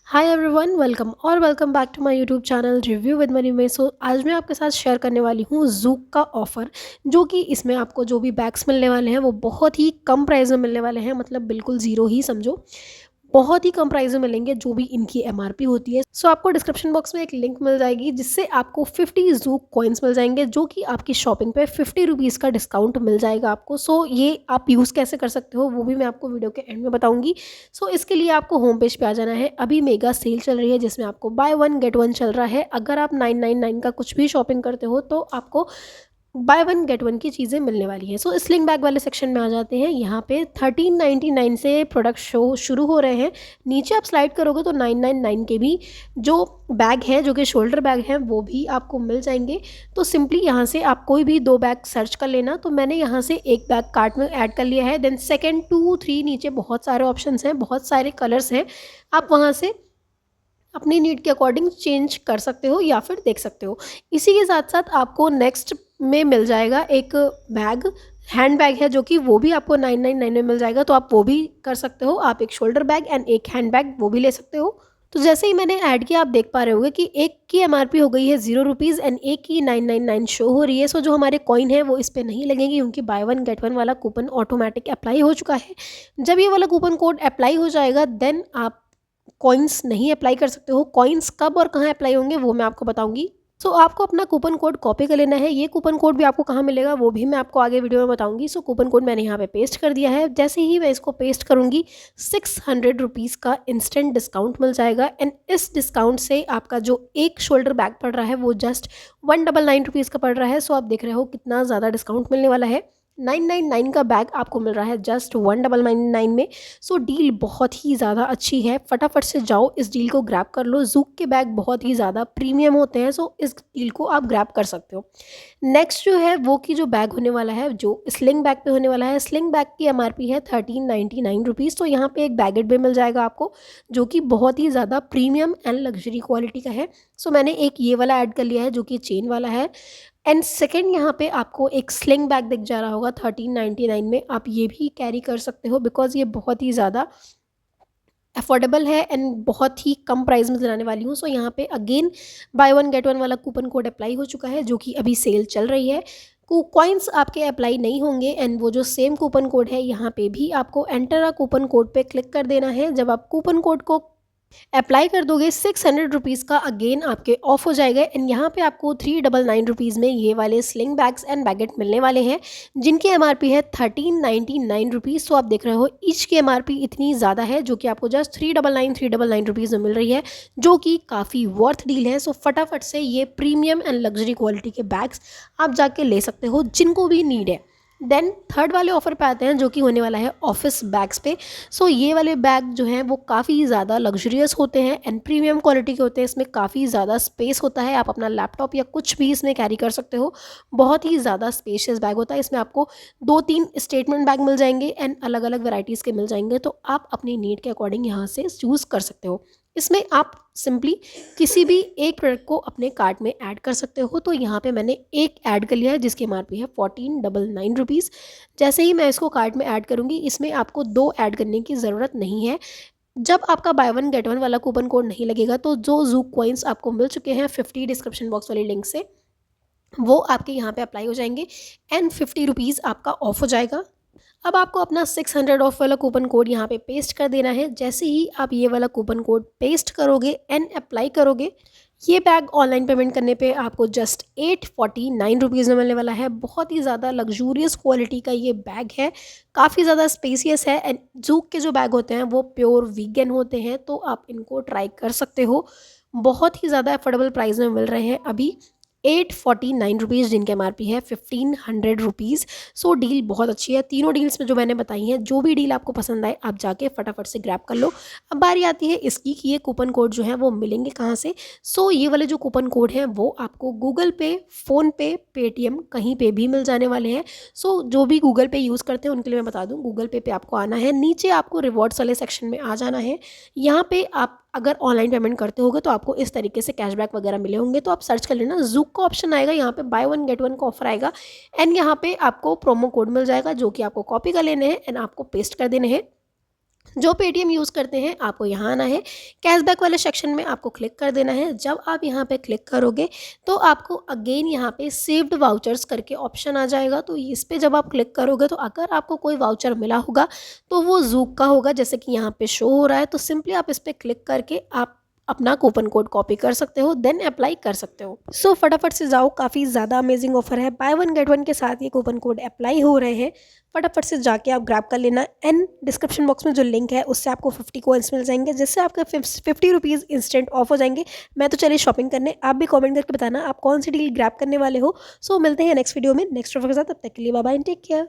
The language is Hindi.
Hi everyone, welcome back to my YouTube channel review with money में। आज मैं आपके साथ शेयर करने वाली हूँ ज़ूक का ऑफ़र, जो कि इसमें आपको जो भी बैग्स मिलने वाले हैं वो बहुत ही कम प्राइस में मिलने वाले हैं। मतलब बिल्कुल ज़ीरो ही समझो, बहुत ही कम प्राइस में मिलेंगे जो भी इनकी एमआरपी होती है। आपको डिस्क्रिप्शन बॉक्स में एक लिंक मिल जाएगी जिससे आपको 50 ज़ूक कॉइन्स मिल जाएंगे, जो कि आपकी शॉपिंग पे 50 रुपीज़ का डिस्काउंट मिल जाएगा आपको। ये आप यूज़ कैसे कर सकते हो वो भी मैं आपको वीडियो के एंड में बताऊंगी। इसके लिए आपको होम पेज पे आ जाना है। अभी मेगा सेल चल रही है जिसमें आपको बाय वन गेट वन चल रहा है। अगर आप 999 का कुछ भी शॉपिंग करते हो तो आपको बाय वन गेट वन की चीज़ें मिलने वाली हैं। स्लिंग बैग वाले सेक्शन में आ जाते हैं। यहाँ पे 1399 से प्रोडक्ट शो शुरू हो रहे हैं। नीचे आप स्लाइड करोगे तो 999 के भी जो बैग हैं, जो कि शोल्डर बैग हैं, वो भी आपको मिल जाएंगे। तो सिंपली यहाँ से आप कोई भी दो बैग सर्च कर लेना। तो मैंने यहाँ से एक बैग कार्ट में ऐड कर लिया है। देन सेकेंड 2 3 नीचे बहुत सारे ऑप्शंस हैं, बहुत सारे कलर्स हैं। आप वहाँ से अपनी नीड के अकॉर्डिंग चेंज कर सकते हो या फिर देख सकते हो। इसी के साथ साथ आपको नेक्स्ट में मिल जाएगा एक बैग, हैंड बैग है, जो कि वो भी आपको 999 में मिल जाएगा। तो आप वो भी कर सकते हो। आप एक शोल्डर बैग एंड एक हैंड बैग वो भी ले सकते हो। तो जैसे ही मैंने ऐड किया, आप देख पा रहे होगे कि एक की एमआरपी हो गई है 0 रुपीज़ एंड एक की 999 शो हो रही है। जो हमारे कॉइन है वो इस पर नहीं लगेंगे, क्योंकि बाय वन गेट वन वाला कूपन ऑटोमेटिक अप्लाई हो चुका है। जब ये वाला कूपन कोड अप्लाई हो जाएगा देन आप कॉइन्स नहीं अप्लाई कर सकते हो। कॉइन्स कब और कहाँ अप्लाई होंगे वो मैं आपको बताऊंगी। आपको अपना कूपन कोड कॉपी कर लेना है। ये कूपन कोड भी आपको कहाँ मिलेगा वो भी मैं आपको आगे वीडियो में बताऊंगी। कूपन कोड मैंने यहाँ पे पेस्ट कर दिया है। जैसे ही मैं इसको पेस्ट करूंगी 600 रुपीज़ का इंस्टेंट डिस्काउंट मिल जाएगा। एंड इस डिस्काउंट से आपका जो एक शोल्डर बैग पड़ रहा है वो जस्ट 199 रुपीज़ का पड़ रहा है। आप देख रहे हो कितना ज़्यादा डिस्काउंट मिलने वाला है। 999 का बैग आपको मिल रहा है जस्ट 1999 में। डील बहुत ही ज़्यादा अच्छी है। फटाफट से जाओ इस डील को ग्रैब कर लो। ज़ूक के बैग बहुत ही ज़्यादा प्रीमियम होते हैं। इस डील को आप ग्रैब कर सकते हो। नेक्स्ट जो है वो की जो बैग होने वाला है, जो स्लिंग बैग पे होने वाला है। स्लिंग बैग की एमआरपी है 1399 रुपीज़। यहाँ पे एक बैगेट भी मिल जाएगा आपको, जो कि बहुत ही ज़्यादा प्रीमियम एंड लग्जरी क्वालिटी का है। मैंने एक ये वाला ऐड कर लिया है जो कि चेन वाला है। एंड सेकेंड यहाँ पे आपको एक स्लिंग बैग दिख जा रहा होगा 1399 में। आप ये भी कैरी कर सकते हो, बिकॉज ये बहुत ही ज़्यादा अफोर्डेबल है एंड बहुत ही कम प्राइस में दिलाने वाली हूँ। यहाँ पे again by one get one वाला कूपन कोड अप्लाई हो चुका है, जो कि अभी सेल चल रही है। कॉइन्स आपके अप्लाई नहीं होंगे। एंड वो जो सेम कूपन कोड है, यहाँ पे भी आपको एंटर अ कूपन कोड पे क्लिक कर देना है। जब आप कूपन कोड को अप्लाई कर दोगे 600 रुपीज़ का अगेन आपके ऑफ हो जाएगा। एंड यहाँ पे आपको 399 रुपीज़ में ये वाले स्लिंग बैग्स एंड बैगेट मिलने वाले हैं, जिनकी एमआरपी है 1399 रुपीज़। आप देख रहे हो ईच की एमआरपी इतनी ज़्यादा है, जो कि आपको जस्ट 399 रुपीज़ में मिल रही है, जो कि काफ़ी वर्थ डील है। फटाफट से ये प्रीमियम एंड लग्जरी क्वालिटी के बैग्स आप जाके ले सकते हो, जिनको भी नीड है। देन थर्ड वाले ऑफर पे आते हैं, जो कि होने वाला है ऑफिस बैग्स पे। ये वाले बैग जो हैं वो काफ़ी ज़्यादा लग्जरियस होते हैं एंड प्रीमियम क्वालिटी के होते हैं। इसमें काफ़ी ज़्यादा स्पेस होता है। आप अपना लैपटॉप या कुछ भी इसमें कैरी कर सकते हो। बहुत ही ज़्यादा स्पेशियस बैग होता है। इसमें आपको 2-3 स्टेटमेंट बैग मिल जाएंगे एंड अलग अलग वेराइटीज़ के मिल जाएंगे। तो आप अपनी नीड के अकॉर्डिंग यहाँ से चूज़ कर सकते हो। इसमें आप सिंपली किसी भी एक प्रोडक्ट को अपने कार्ट में ऐड कर सकते हो। तो यहाँ पे मैंने एक ऐड कर लिया है जिसकी एमआरपी है 1499 रुपीज़। जैसे ही मैं इसको कार्ट में ऐड करूँगी, इसमें आपको 2 ऐड करने की ज़रूरत नहीं है। जब आपका बाय वन गेट वन वाला कूपन कोड नहीं लगेगा तो जो ज़ूक कॉइन्स आपको मिल चुके हैं 50 डिस्क्रिप्शन बॉक्स वाली लिंक से, वो आपके यहाँ पे अप्लाई हो जाएंगे एंड 50 रुपीज़ आपका ऑफ हो जाएगा। अब आपको अपना 600 ऑफ वाला कूपन कोड यहाँ पे पेस्ट कर देना है। जैसे ही आप ये वाला कूपन कोड पेस्ट करोगे एंड अप्लाई करोगे, ये बैग ऑनलाइन पेमेंट करने पे आपको जस्ट 849 रुपीज़ में मिलने वाला है। बहुत ही ज़्यादा लग्जूरियस क्वालिटी का ये बैग है, काफ़ी ज़्यादा स्पेसियस है। एंड जूक के जो बैग होते हैं वो प्योर वीगन होते हैं, तो आप इनको ट्राई कर सकते हो। बहुत ही ज़्यादा अफोर्डेबल प्राइस में मिल रहे हैं अभी 849 रुपीज़, जिनकी एमआरपी है 1500 रुपीज़। डील बहुत अच्छी है। तीनों डील्स में जो मैंने बताई हैं, जो भी डील आपको पसंद आए आप जाके फटाफट से ग्रैब कर लो। अब बारी आती है इसकी कि ये कूपन कोड जो है वो मिलेंगे कहाँ से। ये वाले जो कूपन कोड हैं वो आपको गूगल पे, फ़ोनपे, पेटीएम कहीं पे भी मिल जाने वाले हैं। जो भी गूगल पे यूज़ करते हैं उनके लिए मैं बता दूँ, गूगल पे आपको आना है। नीचे आपको रिवॉर्ड्स वाले सेक्शन में आ जाना है। यहाँ पे आप अगर ऑनलाइन पेमेंट करते होगे तो आपको इस तरीके से कैशबैक वगैरह मिले होंगे। तो आप सर्च कर लेना, ज़ूक का ऑप्शन आएगा, यहाँ पे बाय वन गेट वन का ऑफर आएगा एंड यहाँ पे आपको प्रोमो कोड मिल जाएगा, जो कि आपको कॉपी कर लेने हैं एंड आपको पेस्ट कर देने हैं। जो पेटीएम यूज़ करते हैं आपको यहाँ आना है, कैशबैक वाले सेक्शन में आपको क्लिक कर देना है। जब आप यहाँ पे क्लिक करोगे तो आपको अगेन यहाँ पे सेव्ड वाउचर्स करके ऑप्शन आ जाएगा। तो इस पे जब आप क्लिक करोगे तो अगर आपको कोई वाउचर मिला होगा तो वो ज़ूक का होगा, जैसे कि यहाँ पे शो हो रहा है। तो सिंपली आप इस पे क्लिक करके आप अपना कूपन कोड कॉपी कर सकते हो, देन अप्लाई कर सकते हो। सो फटाफट से जाओ, काफ़ी ज़्यादा अमेजिंग ऑफर है, बाय वन गेट वन के साथ ये कूपन कोड अप्लाई हो रहे हैं। फटाफट से जाके आप ग्रैब कर लेना। एंड डिस्क्रिप्शन बॉक्स में जो लिंक है उससे आपको 50 कॉइन्स मिल जाएंगे, जिससे आपका 50 रुपीज़ इंस्टेंट ऑफ हो जाएंगे। मैं तो चलिए शॉपिंग करने, आप भी कमेंट करके बताना आप कौन सी डील ग्रैब करने वाले हो। सो मिलते हैं नेक्स्ट वीडियो में नेक्स्ट ऑफर के साथ। तब तक के लिए बाय बाय, टेक केयर।